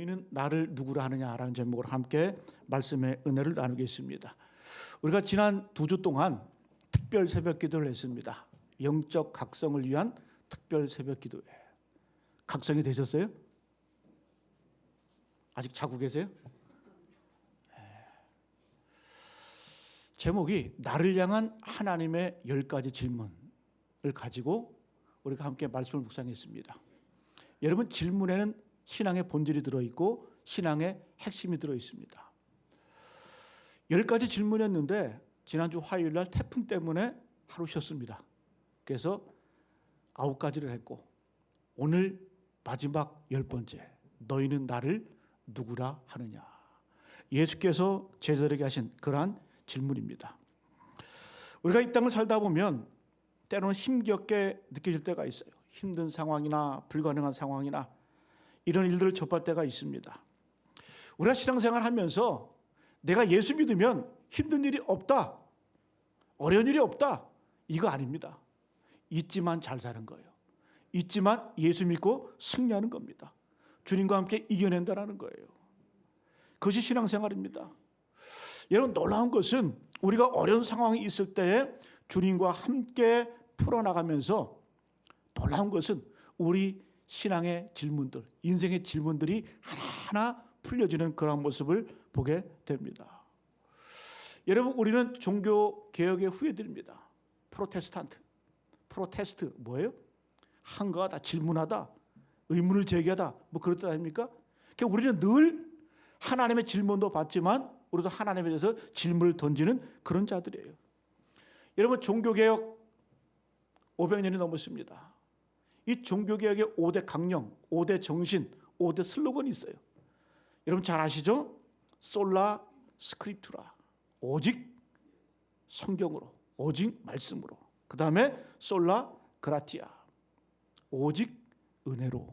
너희는 나를 누구라 하느냐라는 제목으로 함께 말씀의 은혜를 나누겠습니다. 우리가 지난 2주 동안 특별 새벽 기도를 했습니다. 영적 각성을 위한 특별 새벽 기도회. 각성이 되셨어요? 아직 자고 계세요? 제목이 나를 향한 하나님의 10가지 질문을 가지고 우리가 함께 말씀을 묵상했습니다. 여러분, 질문에는 신앙의 본질이 들어있고 신앙의 핵심이 들어있습니다. 10가지 질문이었는데 지난주 화요일 날 태풍 때문에 하루 쉬었습니다. 그래서 9가지를 했고 오늘 마지막 10번째, 너희는 나를 누구라 하느냐. 예수께서 제자들에게 하신 그러한 질문입니다. 우리가 이 땅을 살다 보면 때로는 힘겹게 느껴질 때가 있어요. 힘든 상황이나 불가능한 상황이나 이런 일들을 접할 때가 있습니다. 우리가 신앙생활 하면서 내가 예수 믿으면 힘든 일이 없다, 어려운 일이 없다, 이거 아닙니다. 있지만 잘 사는 거예요. 있지만 예수 믿고 승리하는 겁니다. 주님과 함께 이겨낸다는 거예요. 그것이 신앙생활입니다. 여러분, 놀라운 것은 우리가 어려운 상황이 있을 때에 주님과 함께 풀어나가면서 놀라운 것은 우리 신앙의 질문들, 인생의 질문들이 하나하나 풀려지는 그런 모습을 보게 됩니다. 여러분, 우리는 종교개혁의 후예들입니다. 프로테스트 뭐예요? 항거하다, 질문하다, 의문을 제기하다, 뭐 그렇다 아닙니까? 그러니까 우리는 늘 하나님의 질문도 받지만 우리도 하나님에 대해서 질문을 던지는 그런 자들이에요. 여러분, 종교개혁 500년이 넘었습니다. 이 종교개혁의 5대 강령, 5대 정신, 5대 슬로건이 있어요. 여러분 잘 아시죠? 솔라 스크립투라, 오직 성경으로, 오직 말씀으로. 그 다음에 솔라 그라티아, 오직 은혜로.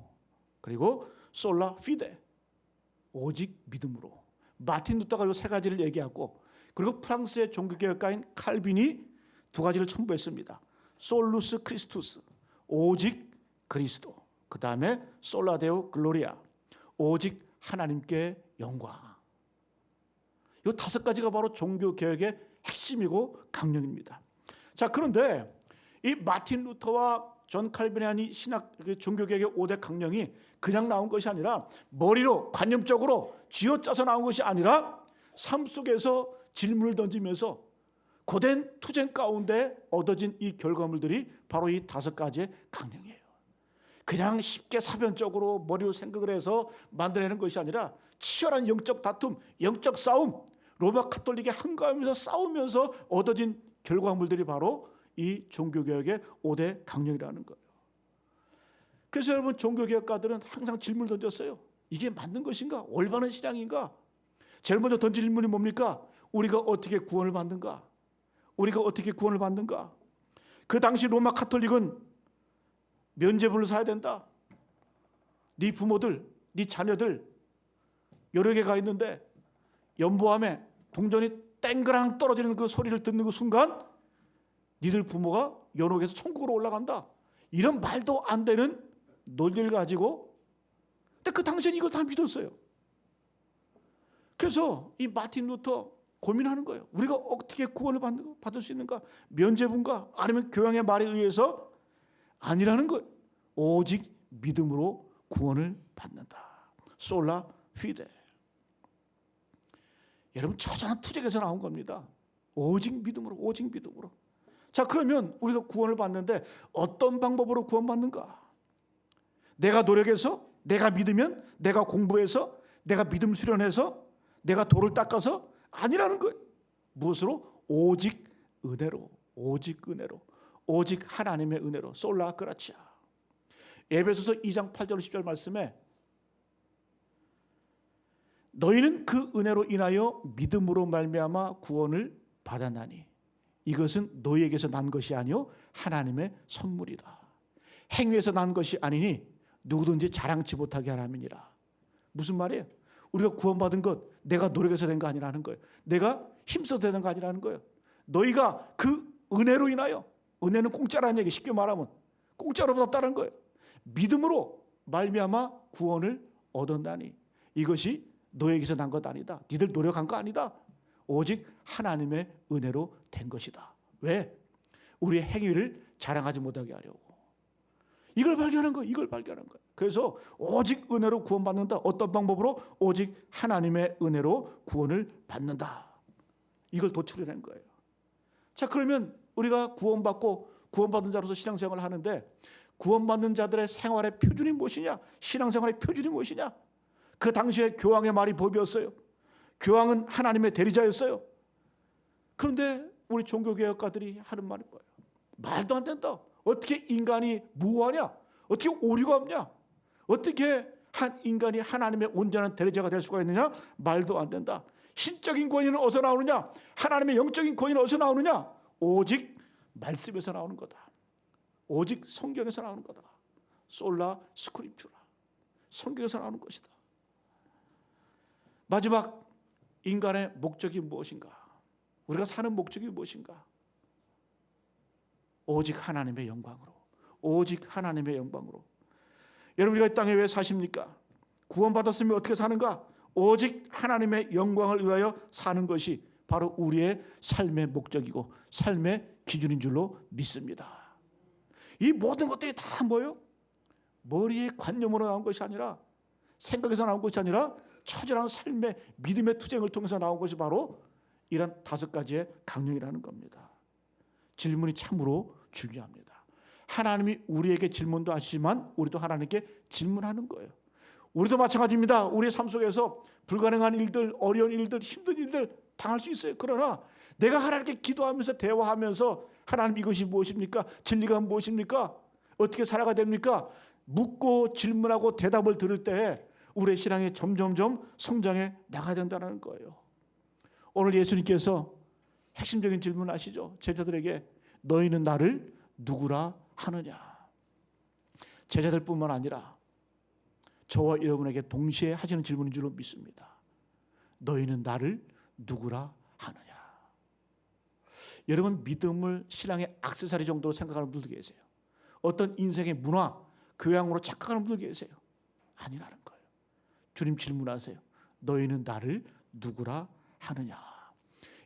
그리고 솔라 피데, 오직 믿음으로. 마틴 루터가 이 3가지를 얘기하고, 그리고 프랑스의 종교개혁가인 칼빈이 2가지를 첨부했습니다. 솔루스 크리스투스, 오직 그리스도. 그 다음에 솔라데오 글로리아, 오직 하나님께 영광. 이 5가지가 바로 종교개혁의 핵심이고 강령입니다. 자, 그런데 이 마틴 루터와 존 칼빈의 한 이 신학 종교개혁의 5대 강령이 그냥 나온 것이 아니라 머리로 관념적으로 쥐어짜서 나온 것이 아니라 삶 속에서 질문을 던지면서 고된 투쟁 가운데 얻어진 이 결과물들이 바로 이 5가지의 강령이에요. 그냥 쉽게 사변적으로 머리로 생각을 해서 만들어내는 것이 아니라 치열한 영적 다툼, 영적 싸움, 로마 카톨릭에 항거하면서 싸우면서 얻어진 결과물들이 바로 이 종교개혁의 5대 강령이라는 거예요. 그래서 여러분, 종교개혁가들은 항상 질문을 던졌어요. 이게 맞는 것인가? 올바른 신앙인가? 제일 먼저 던질 질문이 뭡니까? 우리가 어떻게 구원을 받는가? 우리가 어떻게 구원을 받는가? 그 당시 로마 카톨릭은 면죄부를 사야 된다. 네 부모들, 네 자녀들 여러 개가 있는데 연보암에 동전이 땡그랑 떨어지는 그 소리를 듣는 그 순간 니들 부모가 연옥에서 천국으로 올라간다. 이런 말도 안 되는 논리를 가지고, 근데 그 당시엔 이걸 다 믿었어요. 그래서 이 마틴 루터 고민하는 거예요. 우리가 어떻게 구원을 받을 수 있는가? 면죄부인가? 아니면 교황의 말에 의해서? 아니라는 거예요. 오직 믿음으로 구원을 받는다. 솔라 피데. 여러분, 처절한 투쟁에서 나온 겁니다. 오직 믿음으로, 오직 믿음으로. 자, 그러면 우리가 구원을 받는데 어떤 방법으로 구원받는가? 내가 노력해서, 내가 믿으면, 내가 공부해서, 내가 믿음 수련해서, 내가 돌을 닦아서? 아니라는 거예요. 무엇으로? 오직 은혜로, 오직 은혜로, 오직 하나님의 은혜로. 솔라 그라치아. 에베소서 2장 8절 10절 말씀에 너희는 그 은혜로 인하여 믿음으로 말미암아 구원을 받았나니 이것은 너희에게서 난 것이 아니요 하나님의 선물이다. 행위에서 난 것이 아니니 누구든지 자랑치 못하게 하라함이니라. 무슨 말이에요? 우리가 구원받은 것 내가 노력해서 된 거 아니라는 거예요. 내가 힘써서 되는 거 아니라는 거예요. 너희가 그 은혜로 인하여, 은혜는 공짜라는 얘기, 쉽게 말하면 공짜로 받았다는 거예요. 믿음으로 말미암아 구원을 얻었나니 이것이 너에게서 난 것 아니다. 니들 노력한 거 아니다. 오직 하나님의 은혜로 된 것이다. 왜? 우리의 행위를 자랑하지 못하게 하려고. 이걸 발견한 거예요. 이걸 발견한 거예요. 그래서 오직 은혜로 구원받는다. 어떤 방법으로? 오직 하나님의 은혜로 구원을 받는다. 이걸 도출해낸 거예요. 자, 그러면 우리가 구원받고 구원받은 자로서 신앙생활을 하는데 구원받는 자들의 생활의 표준이 무엇이냐? 신앙생활의 표준이 무엇이냐? 그 당시에 교황의 말이 법이었어요. 교황은 하나님의 대리자였어요. 그런데 우리 종교개혁가들이 하는 말이 뭐예요? 말도 안 된다. 어떻게 인간이 무고하냐? 어떻게 오류가 없냐? 어떻게 한 인간이 하나님의 온전한 대리자가 될 수가 있느냐? 말도 안 된다. 신적인 권위는 어디서 나오느냐? 하나님의 영적인 권위는 어디서 나오느냐? 오직 말씀에서 나오는 거다. 오직 성경에서 나오는 거다. 솔라 스크립추라. 성경에서 나오는 것이다. 마지막, 인간의 목적이 무엇인가? 우리가 사는 목적이 무엇인가? 오직 하나님의 영광으로. 오직 하나님의 영광으로. 여러분, 우리가 이 땅에 왜 사십니까? 구원받았으면 어떻게 사는가? 오직 하나님의 영광을 위하여 사는 것이 바로 우리의 삶의 목적이고 삶의 기준인 줄로 믿습니다. 이 모든 것들이 다 뭐예요? 머리의 관념으로 나온 것이 아니라, 생각에서 나온 것이 아니라 처절한 삶의 믿음의 투쟁을 통해서 나온 것이 바로 이런 5가지의 강령이라는 겁니다. 질문이 참으로 중요합니다. 하나님이 우리에게 질문도 하시지만 우리도 하나님께 질문하는 거예요. 우리도 마찬가지입니다. 우리의 삶 속에서 불가능한 일들, 어려운 일들, 힘든 일들 당할 수 있어요. 그러나 내가 하나님께 기도하면서 대화하면서 하나님, 이것이 무엇입니까? 진리가 무엇입니까? 어떻게 살아가야 됩니까? 묻고 질문하고 대답을 들을 때 우리의 신앙이 점점점 성장해 나가야 된다는 거예요. 오늘 예수님께서 핵심적인 질문 아시죠? 제자들에게 너희는 나를 누구라 하느냐? 제자들뿐만 아니라 저와 여러분에게 동시에 하시는 질문인 줄로 믿습니다. 너희는 나를 누구라 하느냐? 여러분, 믿음을 신앙의 액세서리 정도로 생각하는 분들 계세요. 어떤 인생의 문화, 교양으로 착각하는 분들 계세요. 아니라는 거예요. 주님 질문하세요. 너희는 나를 누구라 하느냐?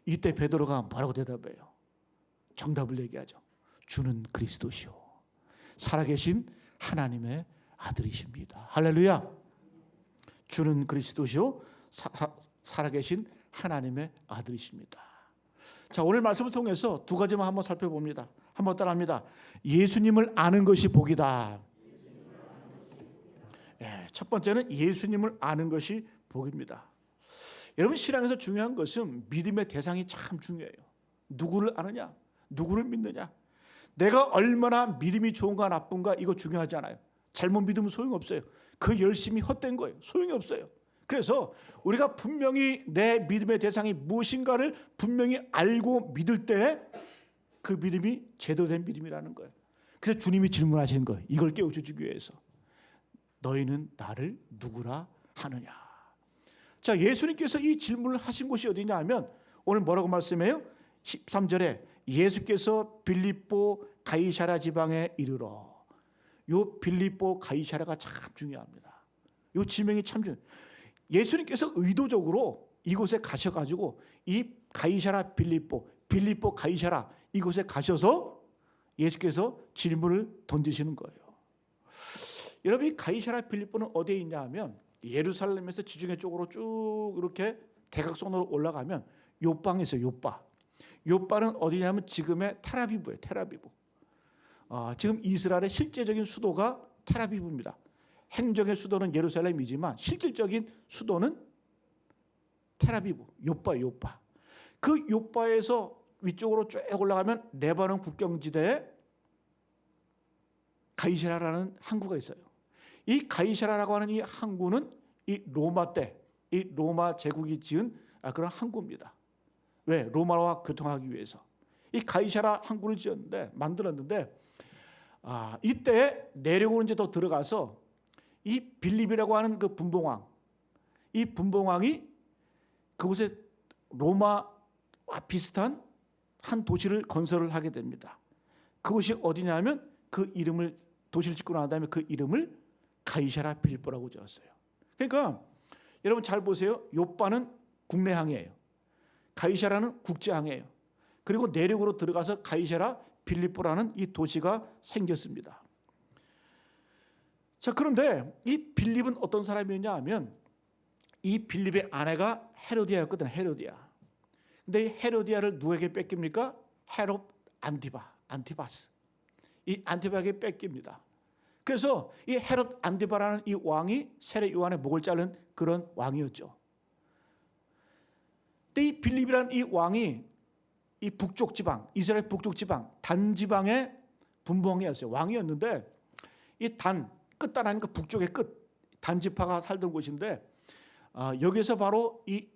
이때 베드로가 뭐라고 대답해요? 정답을 얘기하죠. 주는 그리스도시요 살아계신 하나님의 아들이십니다. 할렐루야. 주는 그리스도시요 살아계신 하나님의 아들이십니다. 자, 오늘 말씀을 통해서 2가지만 한번 살펴봅니다. 한번 따라합니다. 예수님을 아는 것이 복이다. 첫 번째는 예수님을 아는 것이 복입니다. 여러분, 신앙에서 중요한 것은 믿음의 대상이 참 중요해요. 누구를 아느냐? 누구를 믿느냐? 내가 얼마나 믿음이 좋은가 나쁜가 이거 중요하지 않아요. 잘못 믿으면 소용없어요. 그 열심이 헛된 거예요. 소용이 없어요. 그래서 우리가 분명히 내 믿음의 대상이 무엇인가를 분명히 알고 믿을 때 그 믿음이 제대로 된 믿음이라는 거예요. 그래서 주님이 질문하시는 거예요. 이걸 깨우쳐주기 위해서. 너희는 나를 누구라 하느냐? 자, 예수님께서 이 질문을 하신 곳이 어디냐 하면 오늘 뭐라고 말씀해요? 13절에 예수께서 빌립보 가이사랴 지방에 이르러. 요 빌립보 가이사랴가 참 중요합니다. 요 지명이 참 중요해요. 예수님께서 의도적으로 이곳에 가셔가지고 이 가이사랴 빌립보 가이사랴 이곳에 가셔서 예수께서 질문을 던지시는 거예요. 여러분, 이 가이사랴 빌립보는 어디에 있냐 하면 예루살렘에서 지중해 쪽으로 쭉 이렇게 대각선으로 올라가면 요바에 있어요. 요바는 어디냐면 지금의 텔아비브예요. 텔아비브. 지금 이스라엘의 실제적인 수도가 텔아비브입니다. 행정의 수도는 예루살렘이지만 실질적인 수도는 텔아비브, 요바. 그 요바에서 위쪽으로 쭉 올라가면 레바논 국경지대에 가이사랴라는 항구가 있어요. 이 가이사랴라고 하는 이 항구는 이 로마 때, 이 로마 제국이 지은 그런 항구입니다. 왜? 로마와 교통하기 위해서. 이 가이사랴 항구를 만들었는데 이때 내륙으로 이제 더 들어가서 이 빌립이라고 하는 그 분봉왕, 이 분봉왕이 그곳에 로마와 비슷한 한 도시를 건설을 하게 됩니다. 그곳이 어디냐면 그 이름을 도시를 짓고 난 다음에 그 이름을 가이사랴 빌립보라고 지었어요. 그러니까 여러분 잘 보세요. 요빠는 국내항이에요. 가이사라는 국제항이에요. 그리고 내륙으로 들어가서 가이사라 빌립보라는 이 도시가 생겼습니다. 자, 그런데 이 빌립은 어떤 사람이었냐 하면 이 빌립의 아내가 헤로디아였거든. 헤로디아. 근데 이 헤로디아를 누구에게 뺏깁니까? 헤롯 안티바스. 이 안티바에게 뺏깁니다. 그래서 이 헤롯 안티바라는 이 왕이 세례 요한의 목을 자른 그런 왕이었죠. 근데 이 빌립이라는 이 왕이 이 북쪽 지방, 이스라엘 북쪽 지방, 단 지방의 분봉이었어요. 왕이었는데 이 단, 끝단하니까 북쪽의 끝, 단지파가 살던 곳인데 여기서 바로 이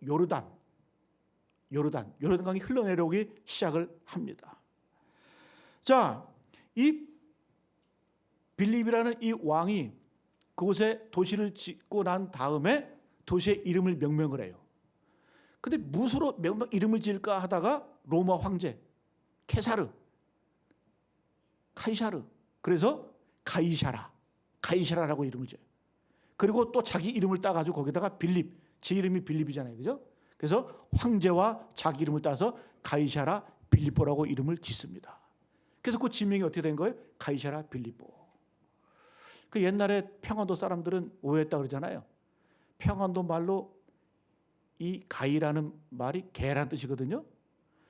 요르단강이 흘러내려오기 시작을 합니다. 자, 이 빌립이라는 이 왕이 그곳에 도시를 짓고 난 다음에 도시의 이름을 명명을 해요. 근데 무엇으로 이름을 지을까 하다가 로마 황제 카이사르, 그래서 가이샤라라고 이름을 지어요. 그리고 또 자기 이름을 따가지고 거기다가 빌립, 제 이름이 빌립이잖아요, 그죠? 그래서 황제와 자기 이름을 따서 가이샤라 빌립보라고 이름을 짓습니다. 그래서 그 지명이 어떻게 된 거예요? 가이샤라 빌립보. 그 옛날에 평안도 사람들은 오해했다 그러잖아요. 평안도 말로 이 가이라는 말이 개란 뜻이거든요.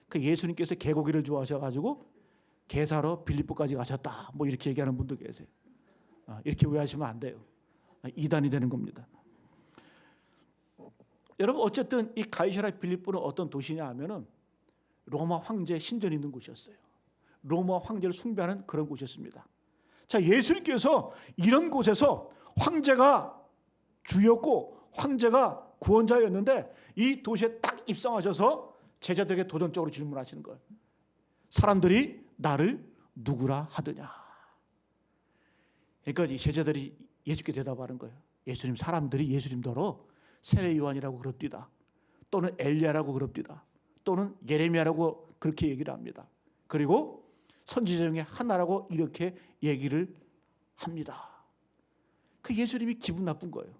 그 예수님께서 개고기를 좋아하셔가지고 개 사러 빌립보까지 가셨다, 뭐 이렇게 얘기하는 분도 계세요. 이렇게 오해하시면 안 돼요. 이단이 되는 겁니다. 여러분, 어쨌든 이 가이사라 빌립보는 어떤 도시냐 하면은 로마 황제 신전이 있는 곳이었어요. 로마 황제를 숭배하는 그런 곳이었습니다. 자, 예수님께서 이런 곳에서 황제가 주였고 황제가 구원자였는데 이 도시에 딱 입성하셔서 제자들에게 도전적으로 질문하시는 거예요. 사람들이 나를 누구라 하더냐. 그러니까 이 제자들이 예수께 대답하는 거예요. 예수님, 사람들이 예수님더러 세례 요한이라고 그럽디다. 또는 엘리야라고 그럽디다. 또는 예레미야라고 그렇게 얘기를 합니다. 그리고 선지자 중에 하나라고 이렇게 얘기를 합니다. 그 예수님이 기분 나쁜 거예요.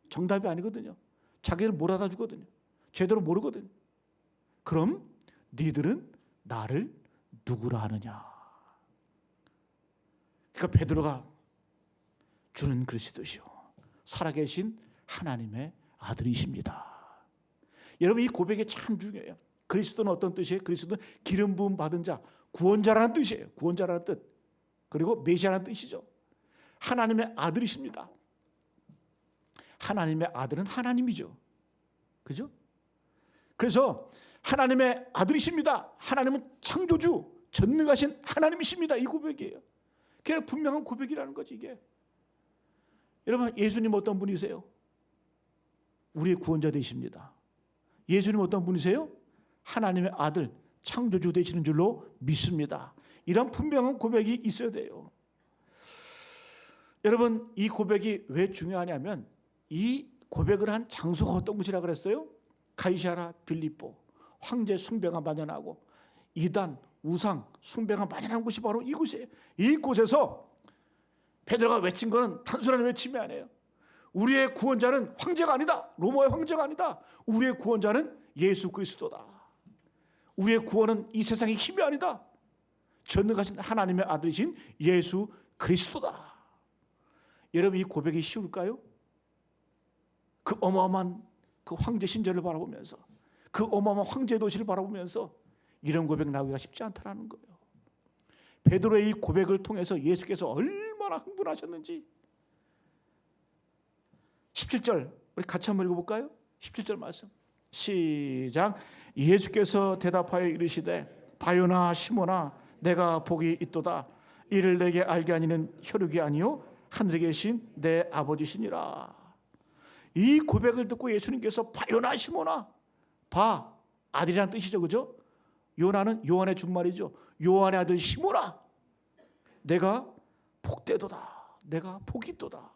정답이 아니거든요. 자기를 몰아다 주거든요. 제대로 모르거든요. 그럼 니들은 나를 누구라 하느냐. 그러니까 베드로가 주는 그리스도시요 살아계신 하나님의 아들이십니다. 여러분, 이 고백이 참 중요해요. 그리스도는 어떤 뜻이에요? 그리스도는 기름 부음 받은 자, 구원자라는 뜻이에요. 구원자라는 뜻. 그리고 메시아라는 뜻이죠. 하나님의 아들이십니다. 하나님의 아들은 하나님이죠. 그죠? 그래서 하나님의 아들이십니다. 하나님은 창조주, 전능하신 하나님이십니다. 이 고백이에요. 그게 분명한 고백이라는 거지, 이게. 여러분, 예수님 어떤 분이세요? 우리의 구원자 되십니다. 예수님 어떤 분이세요? 하나님의 아들, 창조주 되시는 줄로 믿습니다. 이런 분명한 고백이 있어야 돼요. 여러분, 이 고백이 왜 중요하냐면 이 고백을 한 장소가 어떤 곳이라 그랬어요? 가이사라 빌립보, 황제 숭배가 만연하고 이단, 우상 숭배가 만연한 곳이 바로 이곳이에요. 이곳에서 베드로가 외친 것은 단순한 외침이 아니에요. 우리의 구원자는 황제가 아니다. 로마의 황제가 아니다. 우리의 구원자는 예수 그리스도다. 우리의 구원은 이 세상의 힘이 아니다. 전능하신 하나님의 아들이신 예수 그리스도다. 여러분, 이 고백이 쉬울까요? 그 어마어마한 그 황제 신전을 바라보면서, 그 어마어마한 황제 도시를 바라보면서 이런 고백 나오기가 쉽지 않다는 거예요. 베드로의 이 고백을 통해서 예수께서 얼마나 흥분하셨는지. 17절 우리 같이 한번 읽어볼까요? 17절 말씀 시작. 예수께서 대답하여 이르시되 바요나 시몬아 내가 복이 있도다. 이를 내게 알게 하니는 혈육이 아니요 하늘에 계신 내 아버지시니라. 이 고백을 듣고 예수님께서 바요나 시몬아, 바 아들이란 뜻이죠, 그죠? 요나는 요한의 준말이죠. 요한의 아들 시몬아, 내가 복되도다. 내가 복이 있도다.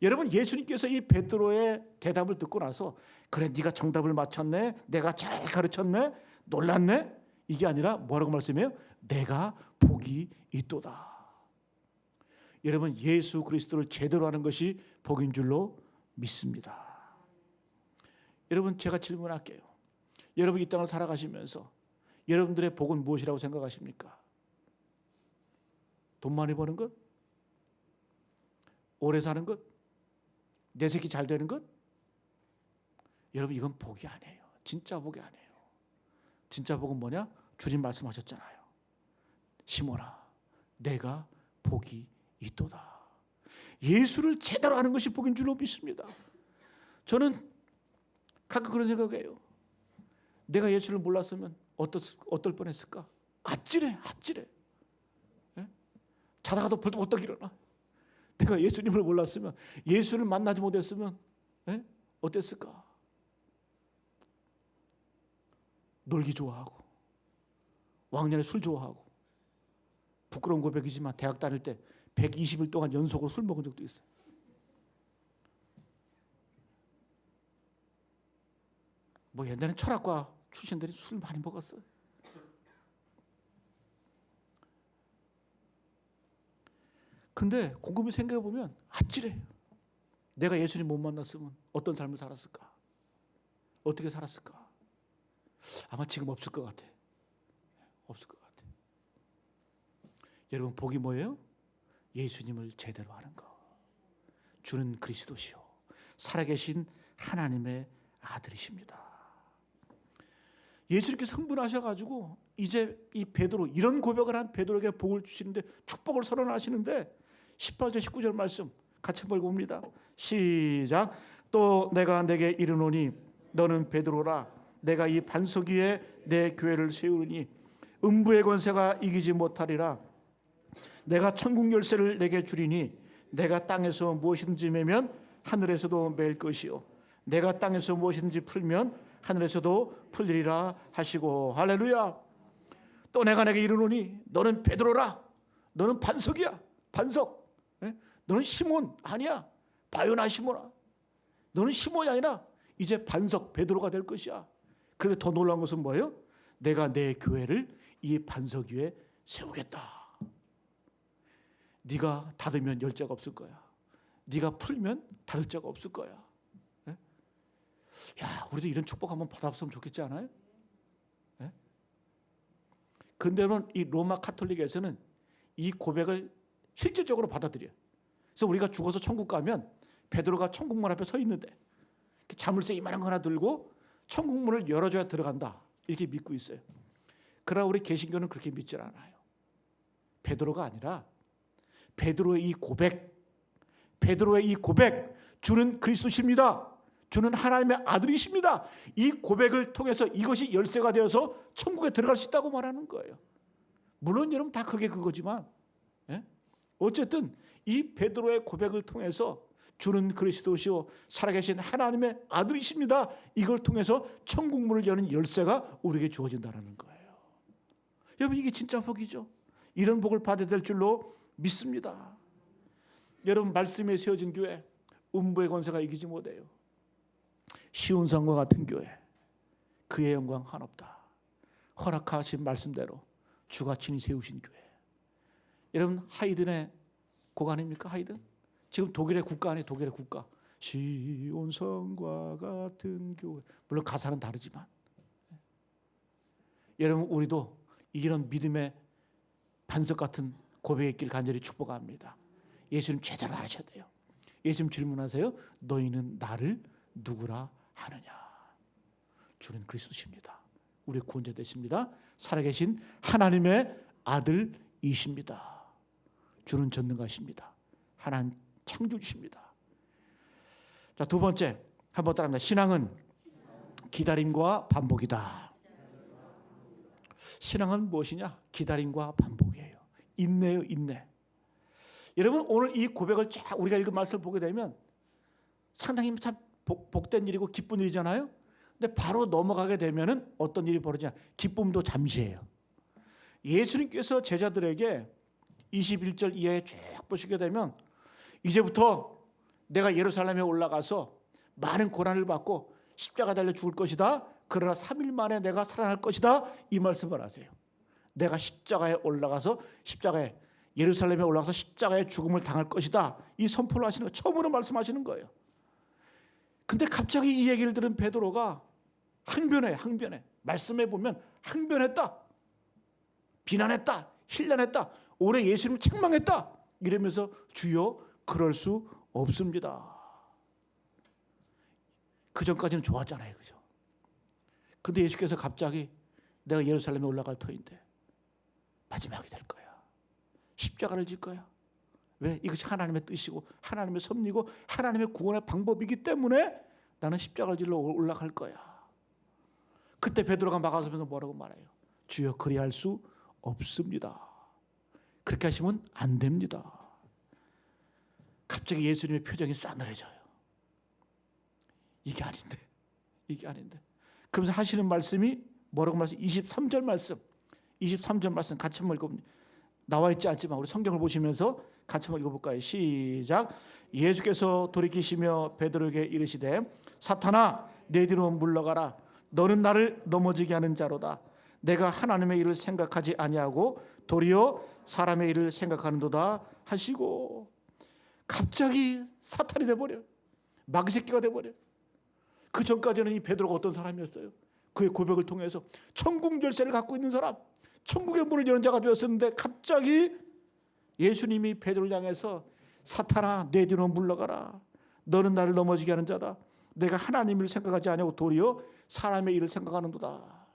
여러분, 예수님께서 이 베드로의 대답을 듣고 나서 그래, 네가 정답을 맞췄네, 내가 잘 가르쳤네, 놀랐네, 이게 아니라 뭐라고 말씀해요? 내가 복이 있도다. 여러분, 예수 그리스도를 제대로 하는 것이 복인 줄로 믿습니다. 여러분, 제가 질문할게요. 여러분 이 땅을 살아가시면서 여러분들의 복은 무엇이라고 생각하십니까? 돈 많이 버는 것? 오래 사는 것? 내 새끼 잘 되는 것? 여러분, 이건 복이 아니에요. 진짜 복이 아니에요. 진짜 복은 뭐냐? 주님 말씀하셨잖아요. 심어라, 내가 복이 있도다. 예수를 제대로 아는 것이 복인 줄로 믿습니다. 저는 가끔 그런 생각해요. 내가 예수를 몰랐으면 어떨 뻔했을까? 아찔해. 예? 자다가도 벌떡벌떡 일어나. 내가 예수님을 몰랐으면, 예수를 만나지 못했으면 어땠을까? 놀기 좋아하고, 왕년에 술 좋아하고, 부끄러운 고백이지만 대학 다닐 때 120일 동안 연속으로 술 먹은 적도 있어요. 뭐 옛날엔 철학과 출신들이 술 많이 먹었어요. 근데 곰곰이 생각해 보면 아찔해요. 내가 예수님 못 만났으면 어떤 삶을 살았을까? 어떻게 살았을까? 아마 지금 없을 것 같아. 없을 것 같아. 여러분, 복이 뭐예요? 예수님을 제대로 아는 것. 주는 그리스도시요 살아계신 하나님의 아들이십니다. 예수님께서 흥분하셔가지고 이제 이 베드로, 이런 고백을 한 베드로에게 복을 주시는데, 축복을 선언하시는데 18절 19절 말씀 같이 한번 봅니다. 시작. 또 내가 내게 이르노니 너는 베드로라. 내가 이 반석 위에 내 교회를 세우리니 음부의 권세가 이기지 못하리라. 내가 천국 열쇠를 내게 주리니 내가 땅에서 무엇이든지 매면 하늘에서도 맬 것이요 내가 땅에서 무엇이든지 풀면 하늘에서도 풀리리라 하시고. 할렐루야. 또 내가 내게 이르노니 너는 베드로라. 너는 반석이야. 반석. 너는 시몬 아니야. 바요나 시몬아. 너는 시몬이 아니라 이제 반석 베드로가 될 것이야. 그런데 더 놀라운 것은 뭐예요? 내가 내 교회를 이 반석 위에 세우겠다. 네가 닫으면 열 자가 없을 거야. 네가 풀면 닫을 자가 없을 거야. 야, 우리도 이런 축복 한번 받아봤으면 좋겠지 않아요? 근데는 이 로마 카톨릭에서는 이 고백을 실질적으로 받아들여요. 그래서 우리가 죽어서 천국 가면 베드로가 천국문 앞에 서 있는데 자물쇠 이만한 거 하나 들고 천국문을 열어줘야 들어간다, 이렇게 믿고 있어요. 그러나 우리 개신교는 그렇게 믿질 않아요. 베드로가 아니라 베드로의 이 고백, 주는 그리스도십니다. 주는 하나님의 아들이십니다. 이 고백을 통해서 이것이 열쇠가 되어서 천국에 들어갈 수 있다고 말하는 거예요. 물론 여러분 다 그게 그거지만, 어쨌든 이 베드로의 고백을 통해서 주는 그리스도시요 살아계신 하나님의 아들이십니다. 이걸 통해서 천국문을 여는 열쇠가 우리에게 주어진다는 거예요. 여러분, 이게 진짜 복이죠. 이런 복을 받아야 될 줄로 믿습니다. 여러분, 말씀에 세워진 교회, 음부의 권세가 이기지 못해요. 시온산과 같은 교회, 그의 영광 한없다. 허락하신 말씀대로 주가 친히 세우신 교회. 여러분, 하이든의 곡 아닙니까? 하이든? 지금 독일의 국가 아니에요? 독일의 국가. 시온성과 같은 교회. 물론 가사는 다르지만, 여러분, 우리도 이런 믿음의 반석 같은 고백의 길 간절히 축복합니다. 예수님 제대로 하셔야 돼요. 예수님 질문하세요. 너희는 나를 누구라 하느냐? 주는 그리스도십니다. 우리 구원자 되십니다. 살아계신 하나님의 아들이십니다. 주는 전능하십니다. 하나님 창조주십니다. 자, 두 번째, 한번 따라합니다. 신앙은 기다림과 반복이다. 신앙은 무엇이냐? 기다림과 반복이에요. 인내요, 인내. 여러분, 오늘 이 고백을 쫙 우리가 읽은 말씀을 보게 되면 상당히 참 복된 일이고 기쁜 일이잖아요. 근데 바로 넘어가게 되면은 어떤 일이 벌어지냐? 기쁨도 잠시예요. 예수님께서 제자들에게 21절 이하에 쭉 보시게 되면, 이제부터 내가 예루살렘에 올라가서 많은 고난을 받고 십자가 달려 죽을 것이다. 그러나 3일 만에 내가 살아날 것이다. 이 말씀을 하세요. 내가 십자가에 올라가서 예루살렘에 올라가서 십자가의 죽음을 당할 것이다. 이 선포를 하시는 거 처음으로 말씀하시는 거예요. 근데 갑자기 이 얘기를 들은 베드로가 항변해. 말씀해 보면 항변했다. 비난했다. 힐난했다. 오래 예수님을 책망했다. 이러면서 주여 그럴 수 없습니다. 그 전까지는 좋았잖아요. 그죠? 근데 예수께서 갑자기 내가 예루살렘에 올라갈 터인데 마지막이 될 거야. 십자가를 질 거야. 왜? 이것이 하나님의 뜻이고 하나님의 섭리고 하나님의 구원의 방법이기 때문에 나는 십자가를 질러 올라갈 거야. 그때 베드로가 막아서면서 뭐라고 말해요? 주여 그리할 수 없습니다. 그렇게 하시면 안 됩니다. 갑자기 예수님의 표정이 싸늘해져요. 이게 아닌데. 그러면서 하시는 말씀이 뭐라고 말씀? 23절 말씀 같이 한번 읽어봅니다. 나와 있지 않지만 우리 성경을 보시면서 같이 한번 읽어볼까요? 시작. 예수께서 돌이키시며 베드로에게 이르시되 사탄아 내 뒤로 물러가라. 너는 나를 넘어지게 하는 자로다. 내가 하나님의 일을 생각하지 아니하고 도리어 사람의 일을 생각하는도다 하시고, 갑자기 사탄이 돼버려. 마귀 새끼가 돼버려. 그 전까지는 이 베드로가 어떤 사람이었어요? 그의 고백을 통해서 천국 열쇠를 갖고 있는 사람, 천국의 문을 여는 자가 되었었는데 갑자기 예수님이 베드로를 향해서 사탄아 내 뒤로 물러가라. 너는 나를 넘어지게 하는 자다. 내가 하나님을 생각하지 아니하고 도리어 사람의 일을 생각하는도다.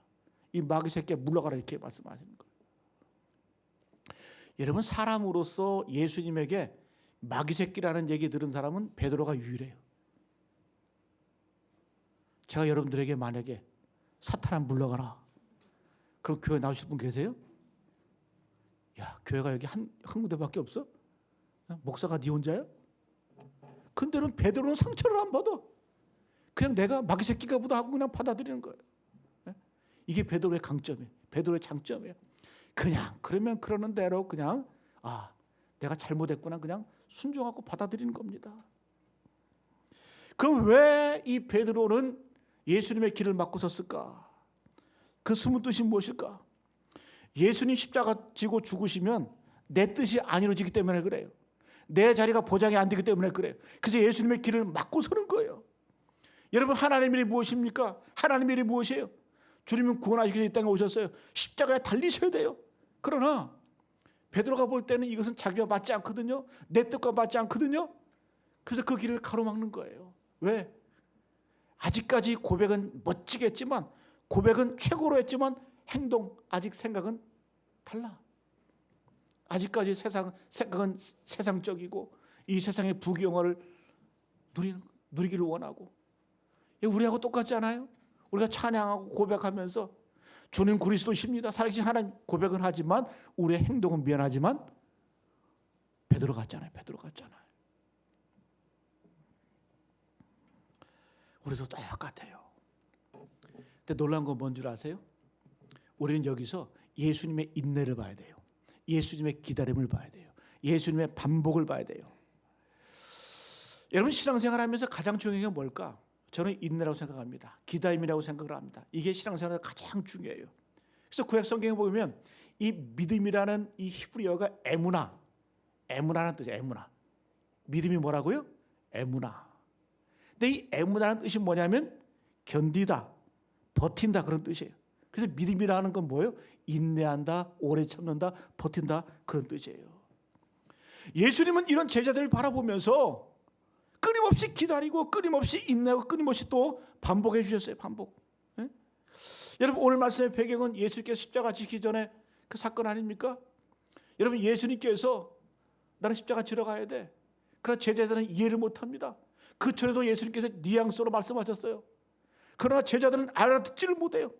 이 마귀 새끼에 물러가라 이렇게 말씀하시는 거예요. 여러분, 사람으로서 예수님에게 마귀 새끼라는 얘기 들은 사람은 베드로가 유일해요. 제가 여러분들에게 만약에 사탄아 물러가라, 그럼 교회 나오실 분 계세요? 야, 교회가 여기 한 군데밖에 없어? 목사가 네 혼자야? 근데는 베드로는 상처를 안 받아. 그냥 내가 마귀 새끼가 보다 하고 그냥 받아들이는 거예요. 이게 베드로의 강점이에요. 베드로의 장점이에요. 그냥 그러면 그러는 대로 그냥 내가 잘못했구나 그냥 순종하고 받아들이는 겁니다. 그럼 왜 이 베드로는 예수님의 길을 막고 섰을까? 그 숨은 뜻이 무엇일까? 예수님 십자가 지고 죽으시면 내 뜻이 안 이루어지기 때문에 그래요. 내 자리가 보장이 안 되기 때문에 그래요. 그래서 예수님의 길을 막고 서는 거예요. 여러분, 하나님의 일이 무엇입니까? 하나님의 일이 무엇이에요? 주님은 구원하시기 위해서 이 땅에 오셨어요. 십자가에 달리셔야 돼요. 그러나 베드로가 볼 때는 이것은 자기가 맞지 않거든요. 내 뜻과 맞지 않거든요. 그래서 그 길을 가로막는 거예요. 왜? 아직까지 고백은 멋지게 했지만, 고백은 최고로 했지만 행동, 아직 생각은 달라. 아직까지 생각은 세상적이고 이 세상의 부귀영화를 누리기를 원하고. 우리하고 똑같지 않아요? 우리가 찬양하고 고백하면서 주는 그리스도십니다, 살아계신 하나님 고백은 하지만 우리의 행동은 미안하지만 베드로 같잖아요. 우리도 똑같아요. 근데 놀라운 건 뭔 줄 아세요? 우리는 여기서 예수님의 인내를 봐야 돼요. 예수님의 기다림을 봐야 돼요. 예수님의 반복을 봐야 돼요. 여러분, 신앙생활하면서 가장 중요한 게 뭘까? 저는 인내라고 생각합니다. 기다림이라고 생각을 합니다. 이게 신앙생활에서 가장 중요해요. 그래서 구약 성경에 보면 이 믿음이라는 이 히브리어가 에무나라는 뜻이에요. 에무나. 믿음이 뭐라고요? 에무나. 근데 이 에무나라는 뜻이 뭐냐면 견디다, 버틴다, 그런 뜻이에요. 그래서 믿음이라는 건 뭐예요? 인내한다, 오래 참는다, 버틴다, 그런 뜻이에요. 예수님은 이런 제자들을 바라보면서 끊임없이 기다리고 끊임없이 인내하고 끊임없이 또 반복해 주셨어요. 반복. 예? 여러분, 오늘 말씀의 배경은 예수님께서 십자가 지기 전에 그 사건 아닙니까? 여러분, 예수님께서 나는 십자가 지러 가야 돼. 그러나 제자들은 이해를 못합니다. 그 전에도 예수님께서 뉘앙스로 말씀하셨어요. 그러나 제자들은 알아듣지를 못해요.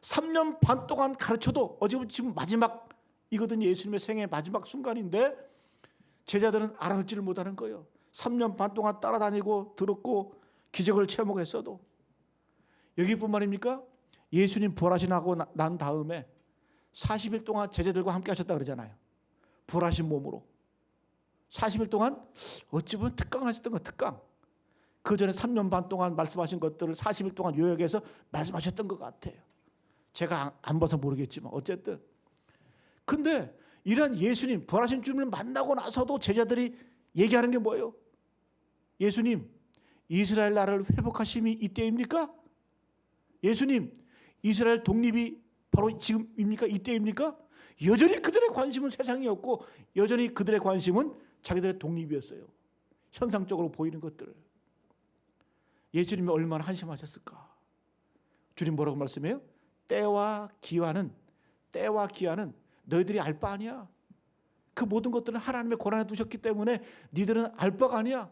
3년 반 동안 가르쳐도 지금 마지막이거든요. 예수님의 생애 마지막 순간인데 제자들은 알아듣지를 못하는 거예요. 3년 반 동안 따라다니고 들었고 기적을 체험했어도. 여기뿐만입니까? 예수님 부활하시고 난 다음에 40일 동안 제자들과 함께 하셨다 그러잖아요. 부활하신 몸으로 40일 동안 어찌 보면 특강하셨던 거, 특강. 그 전에 3년 반 동안 말씀하신 것들을 40일 동안 요약해서 말씀하셨던 것 같아요. 제가 안 봐서 모르겠지만 어쨌든. 근데 이런 예수님, 부활하신 주님을 만나고 나서도 제자들이 얘기하는 게 뭐예요? 예수님, 이스라엘 나라를 회복하심이 이때입니까? 예수님, 이스라엘 독립이 바로 지금입니까? 이때입니까? 여전히 그들의 관심은 세상이었고 여전히 그들의 관심은 자기들의 독립이었어요. 현상적으로 보이는 것들. 예수님이 얼마나 한심하셨을까? 주님 뭐라고 말씀해요? 때와 기한은 너희들이 알 바 아니야. 그 모든 것들은 하나님의 권한에 두셨기 때문에 니들은 알 바가 아니야.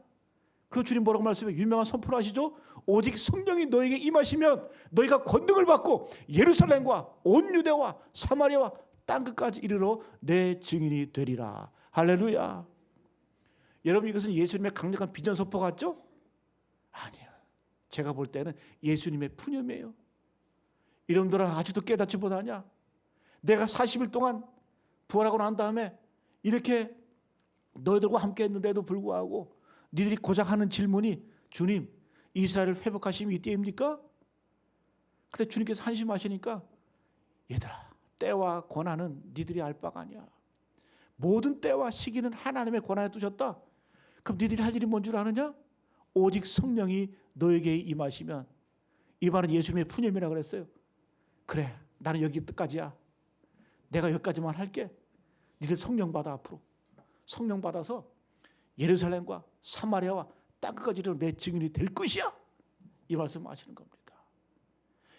그리고 주님 뭐라고 말씀해요? 유명한 선포를 하시죠? 오직 성령이 너에게 임하시면 너희가 권능을 받고 예루살렘과 온 유대와 사마리아와 땅끝까지 이르러 내 증인이 되리라. 할렐루야. 여러분, 이것은 예수님의 강력한 비전 선포 같죠? 아니요. 제가 볼 때는 예수님의 푸념이에요. 이놈들아, 아직도 깨닫지 못하냐? 내가 40일 동안 부활하고 난 다음에 이렇게 너희들과 함께 했는데도 불구하고 니들이 고작 하는 질문이 주님, 이스라엘을 회복하심이 이때입니까? 근데 주님께서 한심하시니까 얘들아, 때와 권한은 니들이 알 바가 아니야. 모든 때와 시기는 하나님의 권한에 두셨다. 그럼 니들이 할 일이 뭔 줄 아느냐? 오직 성령이 너에게 임하시면. 이 말은 예수님의 푸념이라고 그랬어요. 그래, 나는 여기까지야. 내가 여기까지만 할게. 니들 성령 받아. 앞으로 성령 받아서 예루살렘과 사마리아와 땅끝까지 이르러 내 증인이 될 것이야. 이 말씀을 하시는 겁니다.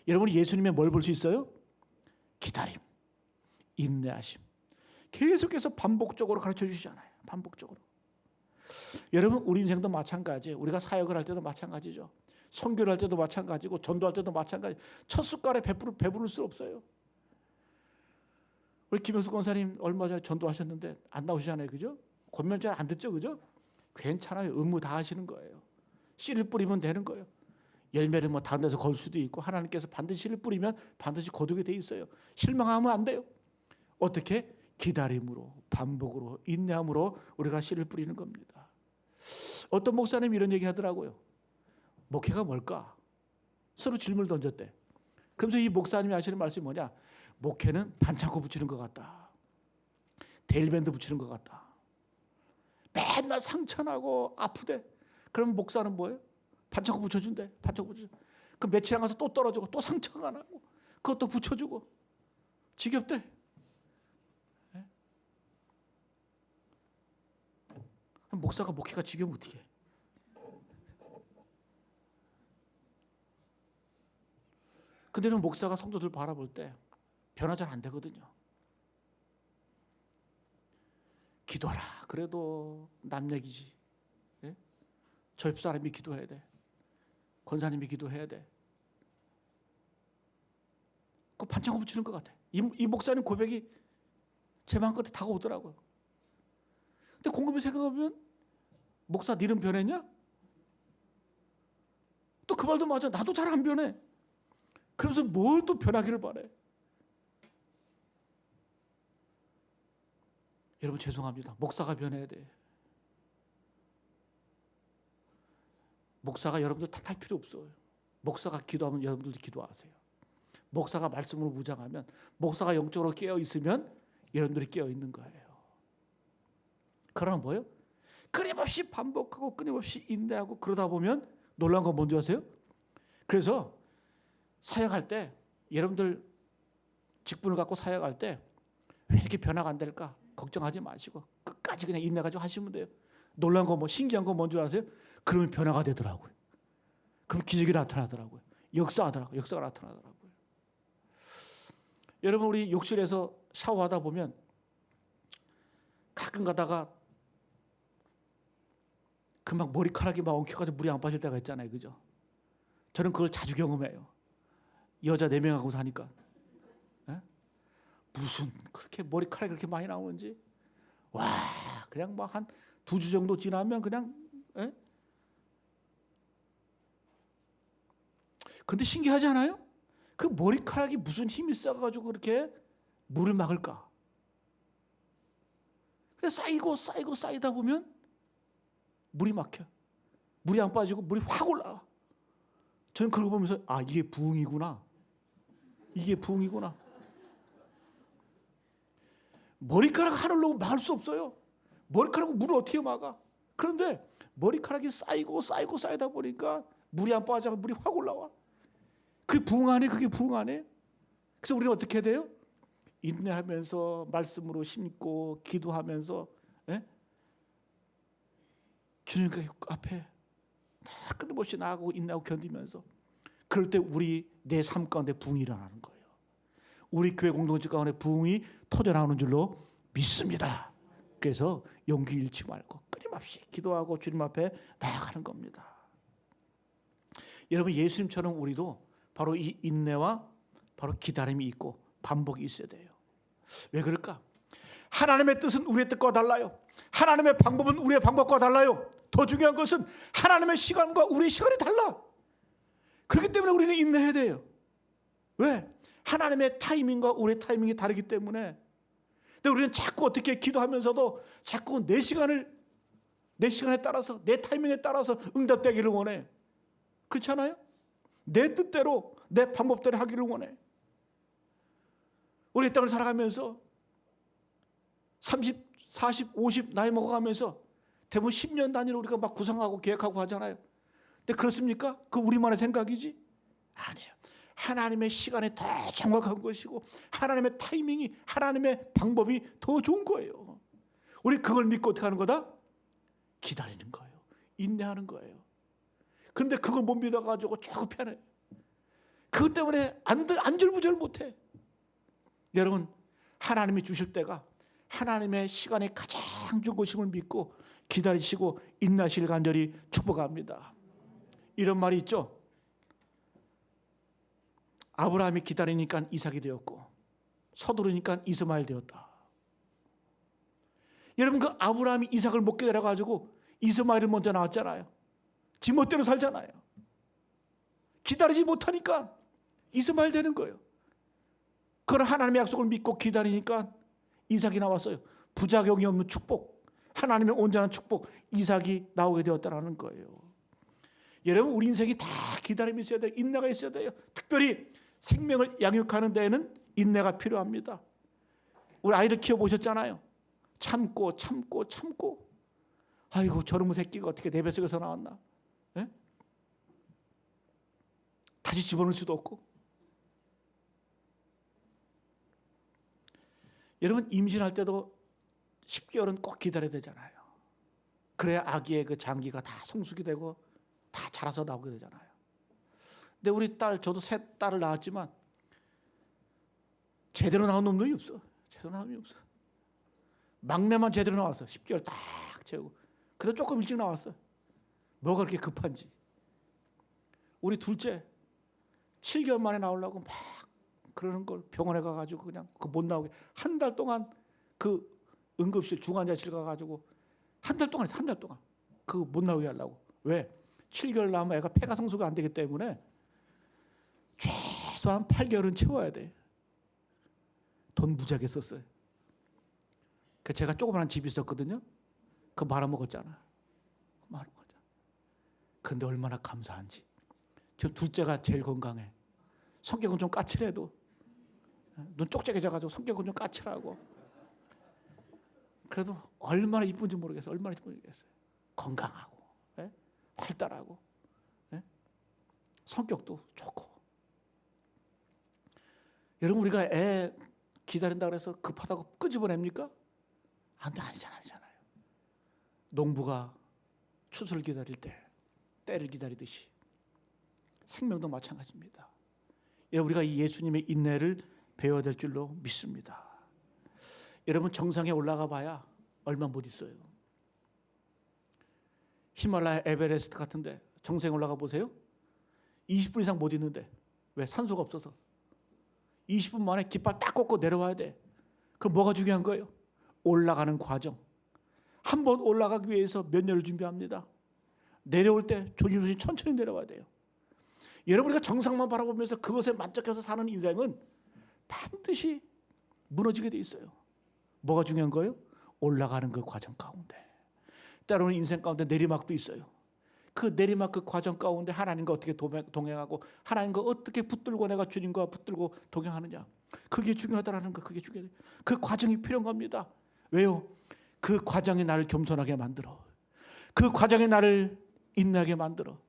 여러분이 예수님의 뭘 볼 수 있어요? 기다림, 인내하심. 계속해서 반복적으로 가르쳐 주시잖아요. 반복적으로. 여러분, 우리 인생도 마찬가지예요. 우리가 사역을 할 때도 마찬가지죠. 선교를 할 때도 마찬가지고 전도할 때도 마찬가지. 첫 숟갈에 배부를 수 없어요. 우리 김영수 권사님 얼마 전에 전도하셨는데 안 나오시잖아요. 그죠? 권면 잘 안 듣죠. 그죠? 괜찮아요. 의무 다 하시는 거예요. 씨를 뿌리면 되는 거예요. 열매를 뭐 다른 데서 걸 수도 있고 하나님께서 반드시 씨를 뿌리면 반드시 거두게 돼 있어요. 실망하면 안 돼요. 어떻게? 기다림으로, 반복으로, 인내함으로 우리가 씨를 뿌리는 겁니다. 어떤 목사님이 이런 얘기 하더라고요. 목회가 뭘까? 서로 질문을 던졌대. 그러면서 이 목사님이 하시는 말씀이 뭐냐? 목회는 반창고 붙이는 것 같다. 데일밴드 붙이는 것 같다. 맨날 상처나고 아프대. 그럼 목사는 뭐예요? 반창고 붙여준대. 반창고 붙여줘. 그럼 며칠 안 가서 또 떨어지고 또 상처가 나고 그것도 붙여주고. 지겹대. 네? 목사가 목회가 지겨우면 어떻게 해? 근데 목사가 성도들 바라볼 때 변화 잘 안 되거든요. 기도하라. 그래도 남 얘기지. 예? 저 옆사람이 기도해야 돼. 권사님이 기도해야 돼. 그 반창고 붙이는 것 같아. 이 목사님 고백이 제 마음 끝에 다가오더라고요. 근데 곰곰이 생각해보면 목사 니는 변했냐? 또 그 말도 맞아. 나도 잘 안 변해. 그러면서 뭘 또 변하기를 바래. 여러분 죄송합니다. 목사가 변해야 돼. 목사가 여러분들 탓할 필요 없어요. 목사가 기도하면 여러분들도 기도하세요. 목사가 말씀으로 무장하면, 목사가 영적으로 깨어 있으면 여러분들이 깨어 있는 거예요. 그러나 뭐예요? 끊임없이 반복하고 끊임없이 인내하고 그러다 보면 놀라운 건 뭔지 아세요? 그래서 사역할 때 여러분들 직분을 갖고 사역할 때 왜 이렇게 변화가 안 될까? 걱정하지 마시고 끝까지 그냥 인내 가지고 하시면 돼요. 놀라운 거 뭐 신기한 거 뭔지 아세요? 그러면 변화가 되더라고요. 그럼 기적이 나타나더라고요. 역사가 나타나더라고요. 여러분 우리 욕실에서 샤워하다 보면 가끔 가다가 금방 머리카락이 막 엉켜가지고 물이 안 빠질 때가 있잖아요. 그죠? 저는 그걸 자주 경험해요. 여자 4명하고 사니까. 에? 무슨 그렇게 머리카락이 그렇게 많이 나오는지. 와, 그냥 막 한 2주 정도 지나면 그냥. 에? 근데 신기하지 않아요? 그 머리카락이 무슨 힘이 있어가지고 그렇게 물을 막을까? 근데 쌓이다 보면 물이 막혀. 물이 안 빠지고 물이 확 올라와. 저는 그걸 보면서 아, 이게 부흥이구나. 이게 부흥이구나. 머리카락 하늘로 막을 수 없어요. 머리카락으로 물을 어떻게 막아? 그런데 머리카락이 쌓이고 쌓이다 보니까 물이 안 빠져서 물이 확 올라와. 그게 부흥하네. 그게 부흥하네. 그래서 우리는 어떻게 돼요? 인내하면서 말씀으로 심고 기도하면서, 예? 주님 앞에 끊임없이 나아가고 인내하고 견디면서, 그럴 때 우리 내 삶 가운데 부흥이 일어나는 거예요. 우리 교회 공동체 가운데 부흥이 터져나오는 줄로 믿습니다. 그래서 용기 잃지 말고 끊임없이 기도하고 주님 앞에 나아가는 겁니다. 여러분, 예수님처럼 우리도 바로 이 인내와 바로 기다림이 있고 반복이 있어야 돼요. 왜 그럴까? 하나님의 뜻은 우리의 뜻과 달라요. 하나님의 방법은 우리의 방법과 달라요. 더 중요한 것은 하나님의 시간과 우리의 시간이 달라. 그렇기 때문에 우리는 인내해야 돼요. 왜? 하나님의 타이밍과 우리의 타이밍이 다르기 때문에. 근데 우리는 자꾸 어떻게 기도하면서도 자꾸 내 시간에 따라서, 내 타이밍에 따라서 응답되기를 원해. 그렇지 않아요? 내 뜻대로, 내 방법대로 하기를 원해. 우리 이 땅을 살아가면서 30, 40, 50 나이 먹어가면서 대부분 10년 단위로 우리가 막 구상하고 계획하고 하잖아요. 근데 그렇습니까? 그 우리만의 생각이지? 아니에요. 하나님의 시간이 더 정확한 것이고 하나님의 타이밍이, 하나님의 방법이 더 좋은 거예요. 우리 그걸 믿고 어떻게 하는 거다? 기다리는 거예요. 인내하는 거예요. 그런데 그걸 못 믿어가지고 조금 편해. 그것 때문에 안절부절 못해. 여러분, 하나님이 주실 때가 하나님의 시간이 가장 좋은 것임을 믿고 기다리시고 인내하시길 간절히 축복합니다. 이런 말이 있죠. 아브라함이 기다리니까 이삭이 되었고 서두르니까 이스마엘 되었다. 여러분, 그 아브라함이 이삭을 못 기다려가지고 이스마엘을 먼저 낳았잖아요. 지 멋대로 살잖아요. 기다리지 못하니까 이스마엘 되는 거예요. 그런 하나님의 약속을 믿고 기다리니까 이삭이 나왔어요. 부작용이 없는 축복, 하나님의 온전한 축복, 이삭이 나오게 되었다는 거예요. 여러분, 우리 인생이 다 기다림이 있어야 돼요. 인내가 있어야 돼요. 특별히 생명을 양육하는 데에는 인내가 필요합니다. 우리 아이들 키워보셨잖아요. 참고 아이고, 저놈의 새끼가 어떻게 내 뱃속에서 나왔나. 예? 다시 집어넣을 수도 없고. 여러분, 임신할 때도 10개월은 꼭 기다려야 되잖아요. 그래야 아기의 그 장기가 다 성숙이 되고 다 자라서 나오게 되잖아요. 근데 우리 딸, 저도 세 딸을 낳았지만 제대로 나온 놈이 없어. 제대로 나온 놈이 없어. 막내만 제대로 나왔어. 10개월 딱 채우고. 그래도 조금 일찍 나왔어. 뭐가 그렇게 급한지. 우리 둘째 7개월 만에 나오려고 막 그러는 걸 병원에 가가지고 그냥 그 못 나오게 한 달 동안 그 응급실 중환자실 가가지고 한 달 동안 그 못 나오게 하려고. 왜? 7개월 나면 애가 폐가 성숙이 안 되기 때문에 최소한 8개월은 채워야 돼. 돈 무지하게 썼어요. 그 제가 조그마한 집이 있었거든요. 그거 말아먹었잖아. 그런데 얼마나 감사한지. 지금 둘째가 제일 건강해. 성격은 좀 까칠해도 눈 쪽짝해져가지고 성격은 좀 까칠하고. 그래도 얼마나 이쁜지 모르겠어요. 얼마나 이쁜지 모르겠어요. 건강하고, 예? 활달하고, 예? 성격도 좋고. 여러분, 우리가 애 기다린다고 해서 급하다고 끄집어냅니까? 아니잖아요. 농부가 추수를 기다릴 때 때를 기다리듯이 생명도 마찬가지입니다. 우리가 이 예수님의 인내를 배워야 될 줄로 믿습니다. 여러분, 정상에 올라가 봐야 얼마 못 있어요. 히말라야 에베레스트 같은데 정상에 올라가 보세요. 20분 이상 못 있는데. 왜? 산소가 없어서. 20분 만에 깃발 딱 꽂고 내려와야 돼. 그럼 뭐가 중요한 거예요? 올라가는 과정. 한 번 올라가기 위해서 몇 년을 준비합니다. 내려올 때 조심조심 천천히 내려와야 돼요. 여러분, 우리가 정상만 바라보면서 그것에 만족해서 사는 인생은 반드시 무너지게 돼 있어요. 뭐가 중요한 거예요? 올라가는 그 과정 가운데. 때로는 인생 가운데 내리막도 있어요. 그 내리막 그 과정 가운데 하나님과 어떻게 동행하고 하나님과 어떻게 붙들고 내가 주님과 붙들고 동행하느냐. 그게 중요하다라는 거. 그게 중요해요. 그 과정이 필요한 겁니다. 왜요? 그 과정이 나를 겸손하게 만들어. 그 과정에 나를 인내하게 만들어.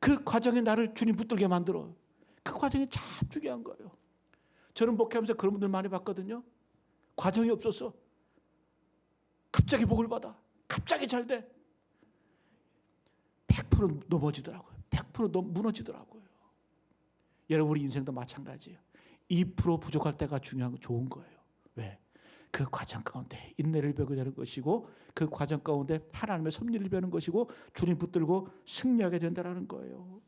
그 과정에 나를 주님 붙들게 만들어. 그 과정이 참 중요한 거예요. 저는 목회하면서 그런 분들 많이 봤거든요. 과정이 없었어. 갑자기 복을 받아. 갑자기 잘 돼. 100% 넘어지더라고요. 100% 무너지더라고요. 여러분 우리 인생도 마찬가지예요. 2% 부족할 때가 좋은 거예요. 왜? 그 과정 가운데 인내를 배우게 되는 것이고 그 과정 가운데 하나님의 섭리를 배우는 것이고 주님 붙들고 승리하게 된다는 거예요.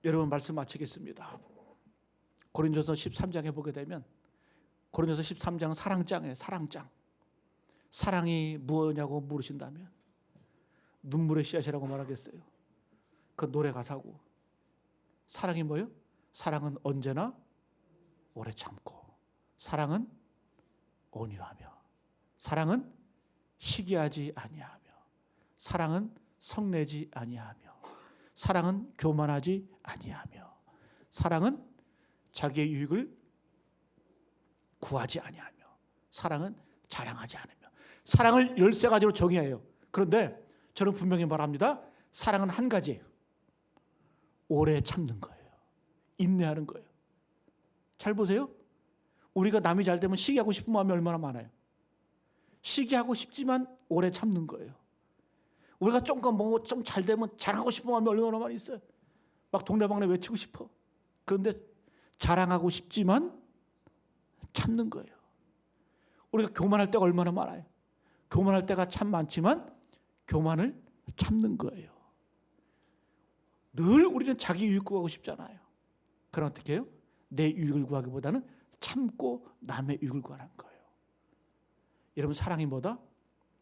여러분 말씀 마치겠습니다. 고린도서 13장에 보게 되면 고린도서 13장은 사랑장이에요. 사랑장. 사랑이 무엇이냐고 물으신다면 눈물의 씨앗이라고 말하겠어요. 그 노래 가사고. 사랑이 뭐예요? 사랑은 언제나 오래 참고, 사랑은 온유하며, 사랑은 시기하지 아니하며, 사랑은 성내지 아니하며, 사랑은 교만하지 아니하며, 사랑은 자기의 유익을 구하지 아니하며, 사랑은 자랑하지 않으며. 사랑을 13가지로 정의해요. 그런데 저는 분명히 말합니다. 사랑은 한 가지예요. 오래 참는 거예요. 인내하는 거예요. 잘 보세요. 우리가 남이 잘 되면 시기하고 싶은 마음이 얼마나 많아요. 시기하고 싶지만 오래 참는 거예요. 우리가 좀 잘 되면 자랑하고 싶은 마음이 얼마나 많이 있어요. 막 동네방네 외치고 싶어. 그런데 자랑하고 싶지만 참는 거예요. 우리가 교만할 때가 얼마나 많아요. 교만할 때가 참 많지만 교만을 참는 거예요. 늘 우리는 자기 유익 구하고 싶잖아요. 그럼 어떻게 해요? 내 유익을 구하기보다는 참고 남의 유익을 구하는 거예요. 여러분 사랑이 뭐다?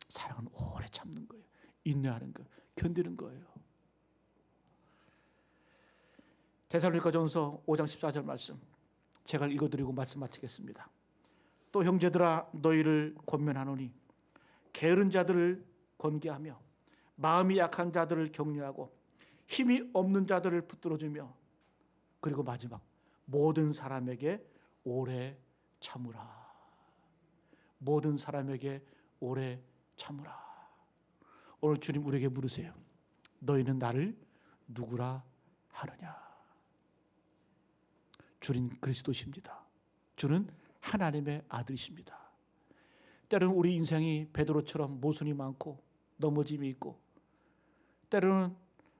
사랑은 오래 참는 거예요. 인내하는 거예요. 견디는 거예요. 데살로니가전서 5장 14절 말씀 제가 읽어드리고 말씀 마치겠습니다. 또 형제들아 너희를 권면하노니 게으른 자들을 권계하며 마음이 약한 자들을 격려하고 힘이 없는 자들을 붙들어주며 그리고 마지막 모든 사람에게 오래 참으라. 모든 사람에게 오래 참으라. 오늘 주님 우리에게 물으세요. 너희는 나를 누구라 하느냐. 주는 그리스도십니다. 주는 하나님의 아들이십니다. 때로는 우리 인생이 베드로처럼 모순이 많고 넘어짐이 있고 때로는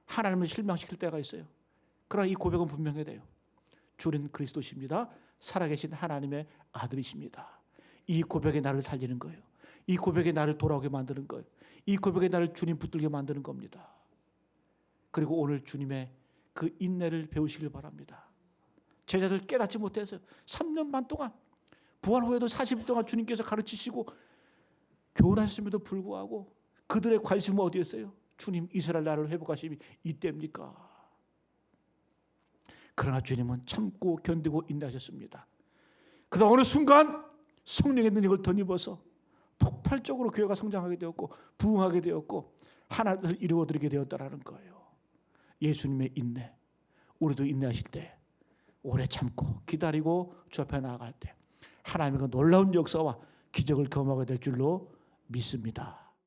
하나님을 실망시킬 때가 있어요. 그러나 이 고백은 분명해야 돼요. 주는 그리스도십니다. 살아계신 하나님의 아들이십니다. 이 고백에 나를 살리는 거예요. 이 고백에 나를 돌아오게 만드는 거예요. 이 고백에 나를 주님 붙들게 만드는 겁니다. 그리고 오늘 주님의 그 인내를 배우시길 바랍니다. 제자들 깨닫지 못해서 3년 반 동안 부활 후에도 40일 동안 주님께서 가르치시고 교훈하셨음에도 불구하고 그들의 관심은 어디였어요? 주님 이스라엘 나라를 회복하심이 이때입니까? 그러나 주님은 참고 견디고 인내하셨습니다. 그러다 어느 순간 성령의 능력을 덧입어서 폭발적으로 교회가 성장하게 되었고 부흥하게 되었고 하나님을 이루어드리게 되었다라는 거예요. 예수님의 인내, 우리도 인내하실 때 오래 참고 기다리고 주 앞에 나아갈 때 하나님의 놀라운 역사와 기적을 경험하게 될 줄로 믿습니다.